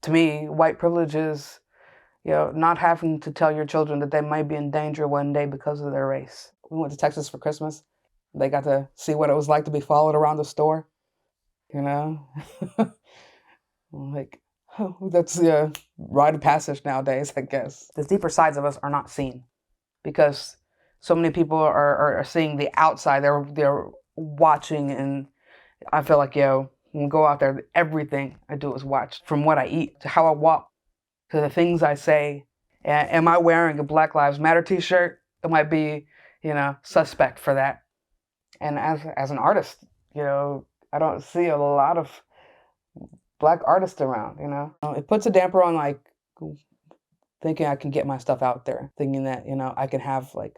to me, white privilege is, not having to tell your children that they might be in danger one day because of their race. We went to Texas for Christmas. They got to see what it was like to be followed around the store, you know? Like, that's a rite of passage nowadays, I guess. The deeper sides of us are not seen because so many people are seeing the outside. They're watching, and I feel like, when we go out there, everything I do is watch. From what I eat to how I walk to the things I say. Am I wearing a Black Lives Matter t-shirt? It might be, suspect for that. And as an artist, I don't see a lot of Black artists around, It puts a damper on, like, thinking I can get my stuff out there, thinking that, I can have, like,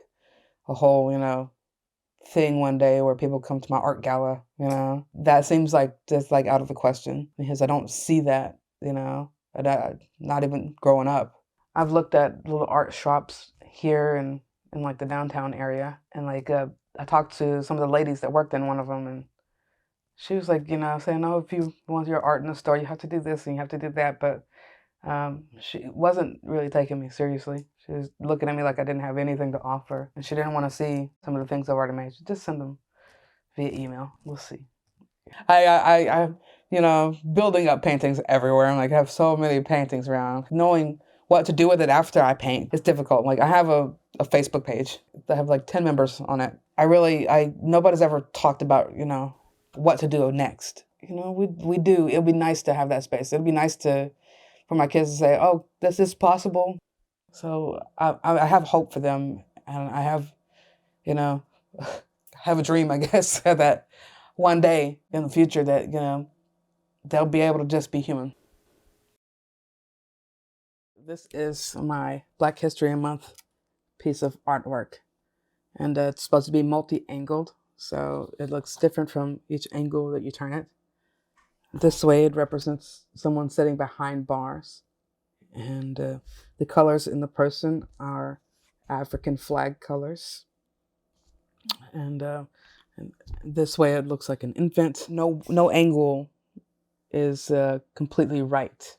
a whole, thing one day where people come to my art gala, That seems like just, like, out of the question because I don't see that, not even growing up. I've looked at little art shops here in like, the downtown area, and, like, I talked to some of the ladies that worked in one of them, and she was like, saying, "Oh, if you want your art in the store, you have to do this and you have to do that." But she wasn't really taking me seriously. She was looking at me like I didn't have anything to offer, and she didn't want to see some of the things I've already made. She just send them via email. We'll see. I building up paintings everywhere. I'm like, I have so many paintings around. Knowing what to do with it after I paint is difficult. Like, I have a Facebook page that have like 10 members on it. Nobody's ever talked about, what to do next. We do. It'd be nice to have that space. It'd be nice for my kids to say, "Oh, this is possible." So I have hope for them, and I have, have a dream, I guess, that one day in the future that, they'll be able to just be human. This is my Black History Month piece of artwork, and it's supposed to be multi-angled, so it looks different from each angle that you turn it. This way it represents someone sitting behind bars, and the colors in the person are African flag colors, and this way it looks like an infant. No angle is completely right,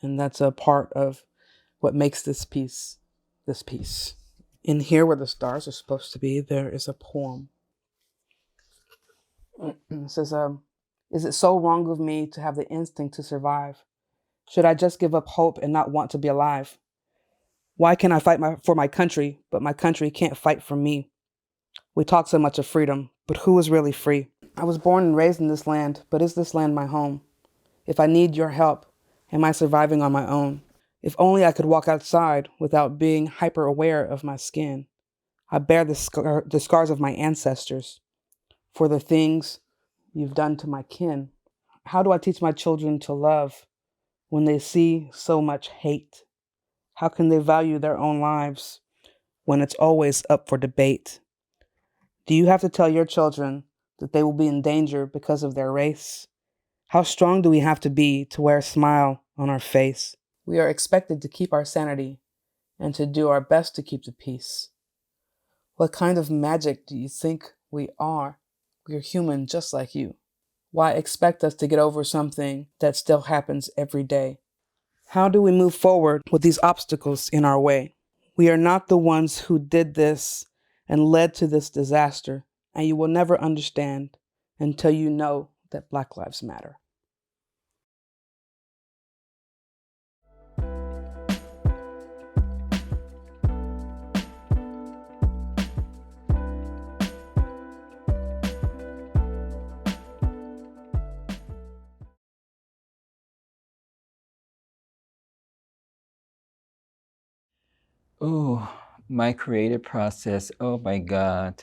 and that's a part of what makes this piece. In here where the stars are supposed to be, there is a poem. It says, "Is it so wrong of me to have the instinct to survive? Should I just give up hope and not want to be alive? Why can I fight for my country, but my country can't fight for me? We talk so much of freedom, but who is really free? I was born and raised in this land, but is this land my home? If I need your help, am I surviving on my own? If only I could walk outside without being hyper aware of my skin. I bear the scars of my ancestors for the things you've done to my kin. How do I teach my children to love when they see so much hate? How can they value their own lives when it's always up for debate? Do you have to tell your children that they will be in danger because of their race? How strong do we have to be to wear a smile on our face? We are expected to keep our sanity and to do our best to keep the peace. What kind of magic do you think we are? We're human just like you. Why expect us to get over something that still happens every day? How do we move forward with these obstacles in our way? We are not the ones who did this and led to this disaster, and you will never understand until you know that Black Lives Matter." Oh, my creative process. Oh my God.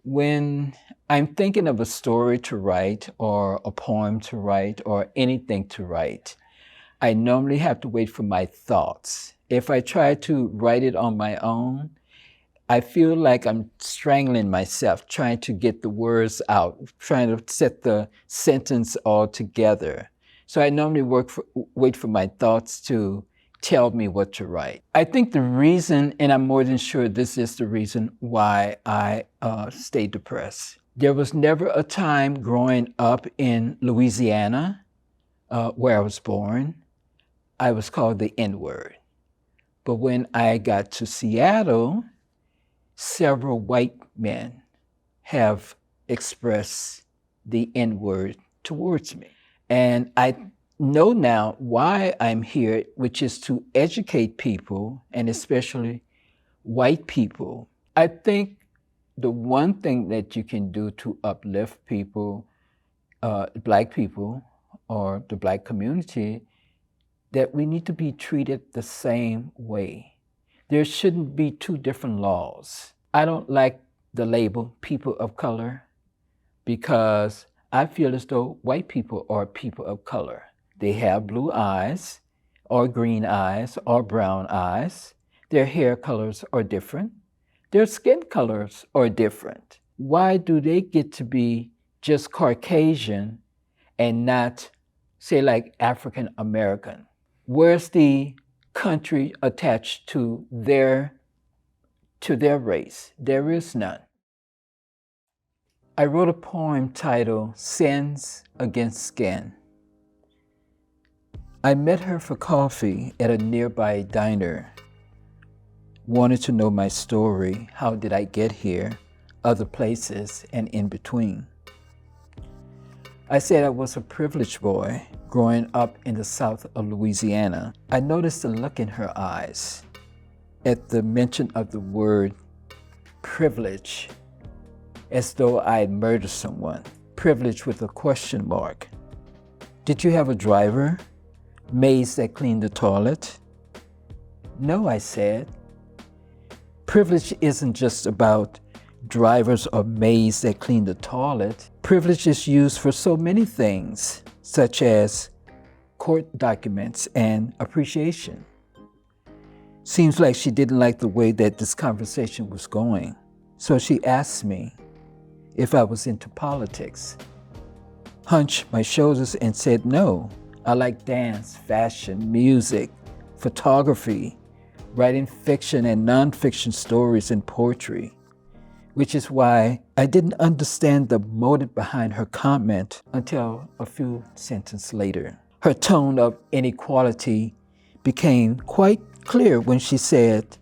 When I'm thinking of a story to write or a poem to write or anything to write, I normally have to wait for my thoughts. If I try to write it on my own, I feel like I'm strangling myself, trying to get the words out, trying to set the sentence all together. So I normally wait for my thoughts to tell me what to write. I think the reason, and I'm more than sure this is the reason why I stay depressed. There was never a time growing up in Louisiana, where I was born, I was called the N-word. But when I got to Seattle, several white men have expressed the N-word towards me. And I know now why I'm here, which is to educate people, and especially white people. I think the one thing that you can do to uplift people, Black people, or the Black community, that we need to be treated the same way. There shouldn't be two different laws. I don't like the label people of color because I feel as though white people are people of color. They have blue eyes, or green eyes, or brown eyes. Their hair colors are different. Their skin colors are different. Why do they get to be just Caucasian and not, say, like African American? Where's the country attached to their race? There is none. I wrote a poem titled Sins Against Skin. I met her for coffee at a nearby diner. Wanted to know my story, how did I get here, other places, and in between. I said I was a privileged boy growing up in the south of Louisiana. I noticed the look in her eyes at the mention of the word privilege, as though I had murdered someone. Privilege with a question mark. Did you have a driver? Maids that cleaned the toilet? No, I said. Privilege isn't just about drivers or maids that clean the toilet. Privilege is used for so many things, such as court documents and appreciation. Seems like she didn't like the way that this conversation was going. So she asked me if I was into politics. Hunched my shoulders and said no. I like dance, fashion, music, photography, writing fiction and nonfiction stories and poetry, which is why I didn't understand the motive behind her comment until a few sentences later. Her tone of inequality became quite clear when she said,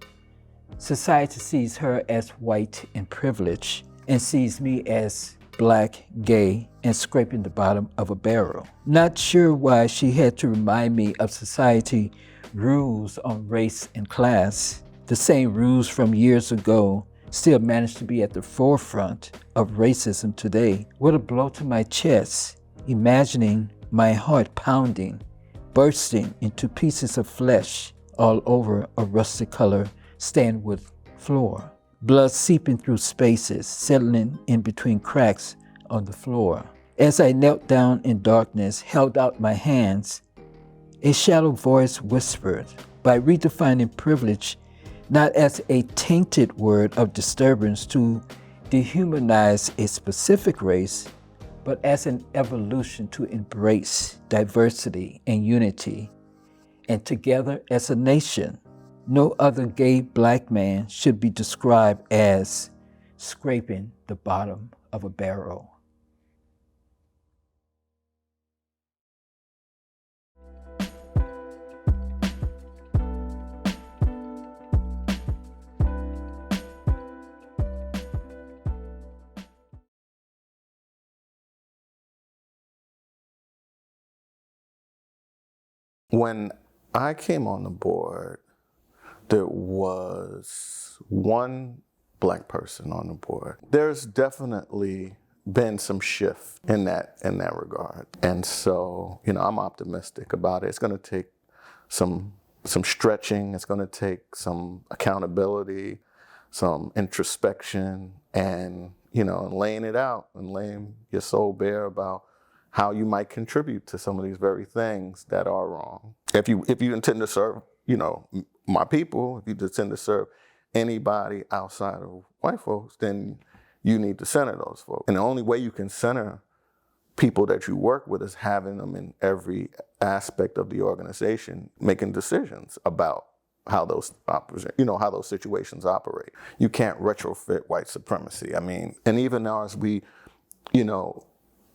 society sees her as white and privileged and sees me as Black, gay, and scraping the bottom of a barrel. Not sure why she had to remind me of society rules on race and class. The same rules from years ago still manage to be at the forefront of racism today. What a blow to my chest, imagining my heart pounding, bursting into pieces of flesh all over a rusty color stained with floor. Blood seeping through spaces, settling in between cracks on the floor. As I knelt down in darkness, held out my hands, a shallow voice whispered, by redefining privilege not as a tainted word of disturbance to dehumanize a specific race, but as an evolution to embrace diversity and unity, and together as a nation. No other gay Black man should be described as scraping the bottom of a barrel. When I came on the board, there was one Black person on the board. There's definitely been some shift in that regard. And so, I'm optimistic about it. It's going to take some stretching. It's going to take some accountability, some introspection, and, laying it out and laying your soul bare about how you might contribute to some of these very things that are wrong. If you intend to serve, my people, if you intend to serve anybody outside of white folks, then you need to center those folks. And the only way you can center people that you work with is having them in every aspect of the organization, making decisions about how those how those situations operate. You can't retrofit white supremacy. And even now as we,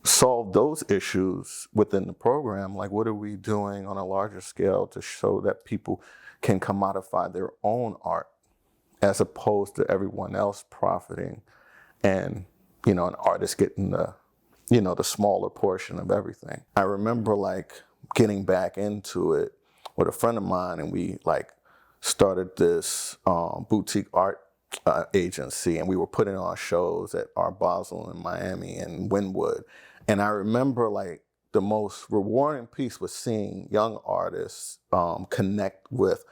solve those issues within the program. Like, what are we doing on a larger scale to show that people can commodify their own art as opposed to everyone else profiting and, an artist getting the smaller portion of everything. I remember like getting back into it with a friend of mine, and we like started this boutique art agency, and we were putting on shows at Art Basel in Miami and Wynwood. And I remember like the most rewarding piece was seeing young artists connect with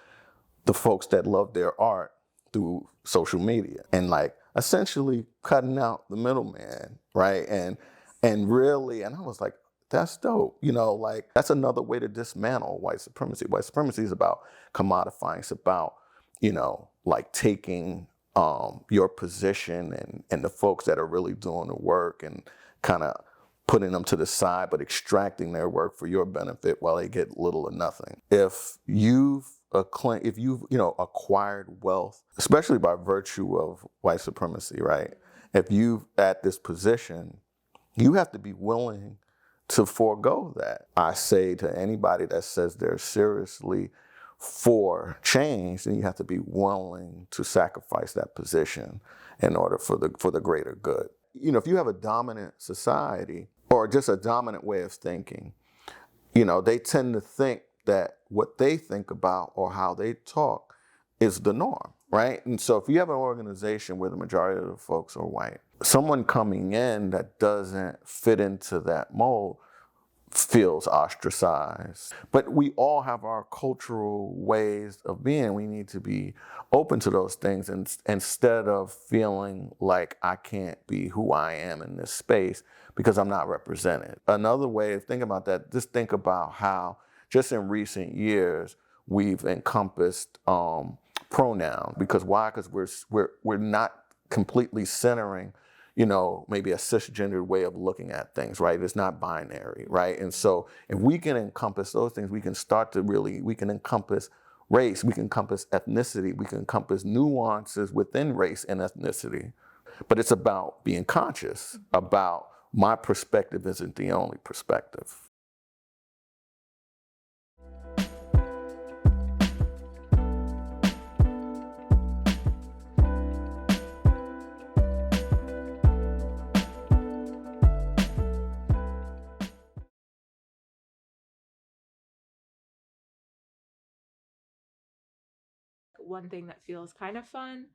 the folks that love their art through social media, and like essentially cutting out the middleman, right? And really, and I was like, that's dope. Like that's another way to dismantle white supremacy. White supremacy is about commodifying. It's about, like taking your position and the folks that are really doing the work and kind of putting them to the side, but extracting their work for your benefit while they get little or nothing. If you've acquired wealth, especially by virtue of white supremacy, right? If you've at this position, you have to be willing to forego that. I say to anybody that says they're seriously for change, then you have to be willing to sacrifice that position in order for the greater good. If you have a dominant society or just a dominant way of thinking, they tend to think that what they think about or how they talk is the norm, right? And so if you have an organization where the majority of the folks are white, someone coming in that doesn't fit into that mold feels ostracized. But we all have our cultural ways of being. We need to be open to those things, and instead of feeling like I can't be who I am in this space because I'm not represented. Another way of thinking about that, just think about how just in recent years we've encompassed pronoun. Because why? Because we're not completely centering maybe a cisgendered way of looking at things, right? It's not binary, right? And so if we can encompass those things, we can encompass race, we can encompass ethnicity, we can encompass nuances within race and ethnicity. But it's about being conscious about my perspective isn't the only perspective. One thing that feels kind of fun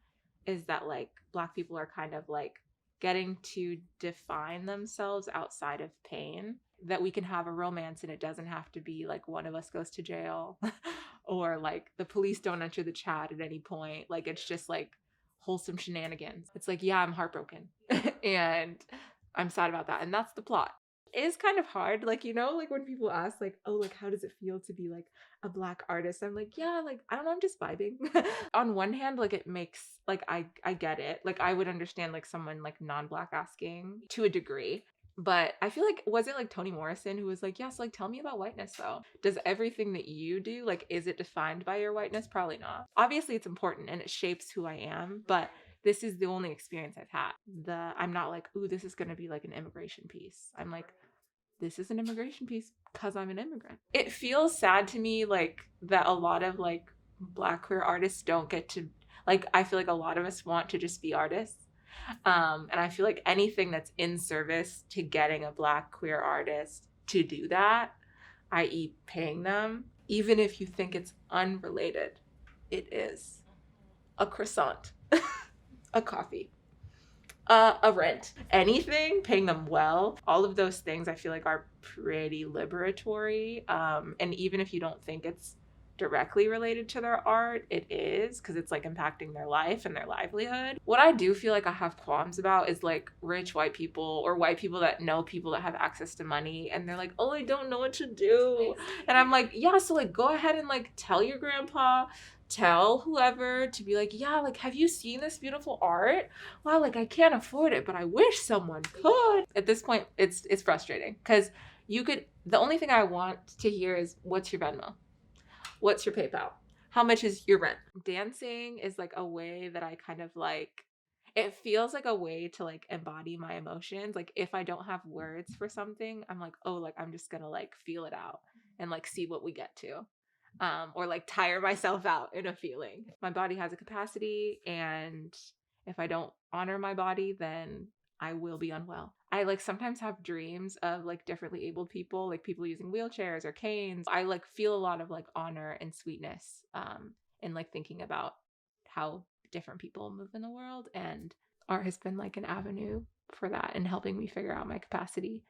is that like Black people are kind of like getting to define themselves outside of pain, that we can have a romance and it doesn't have to be like one of us goes to jail or like the police don't enter the chat at any point. Like it's just like wholesome shenanigans. It's like, yeah, I'm heartbroken and I'm sad about that. And that's the plot. It is kind of hard, like, like when people ask like, oh, like how does it feel to be like a Black artist? I'm like, yeah, like I don't know, I'm just vibing. On one hand, like it makes like I get it. Like I would understand like someone like non-Black asking to a degree. But I feel like, was it like Toni Morrison who was like, yes, like tell me about whiteness though. Does everything that you do, like, is it defined by your whiteness? Probably not. Obviously it's important and it shapes who I am, but this is the only experience I've had. I'm not like, ooh, this is gonna be like an immigration piece. I'm like, this is an immigration piece because I'm an immigrant. It feels sad to me like that a lot of like Black queer artists don't get to, like, I feel like a lot of us want to just be artists. And I feel like anything that's in service to getting a Black queer artist to do that, i.e. paying them, even if you think it's unrelated, it is. A croissant, a coffee, a rent, anything, paying them well, all of those things I feel like are pretty liberatory. And even if you don't think it's directly related to their art, it is, because it's like impacting their life and their livelihood. What I do feel like I have qualms about is like rich white people or white people that know people that have access to money and they're like, oh, I don't know what to do. And I'm like, yeah, so like go ahead and like tell your grandpa, tell whoever to be like, yeah, like have you seen this beautiful art? Wow, like I can't afford it, but I wish someone could. At this point, it's frustrating because the only thing I want to hear is, what's your Venmo? What's your PayPal? How much is your rent? Dancing is like a way that I kind of like, it feels like a way to like embody my emotions. Like if I don't have words for something, I'm like, oh, like I'm just gonna like feel it out and like see what we get to. Or like tire myself out in a feeling. My body has a capacity, and if I don't honor my body, then I will be unwell. I like sometimes have dreams of like differently abled people, like people using wheelchairs or canes. I like feel a lot of like honor and sweetness in like thinking about how different people move in the world, and art has been like an avenue for that and helping me figure out my capacity.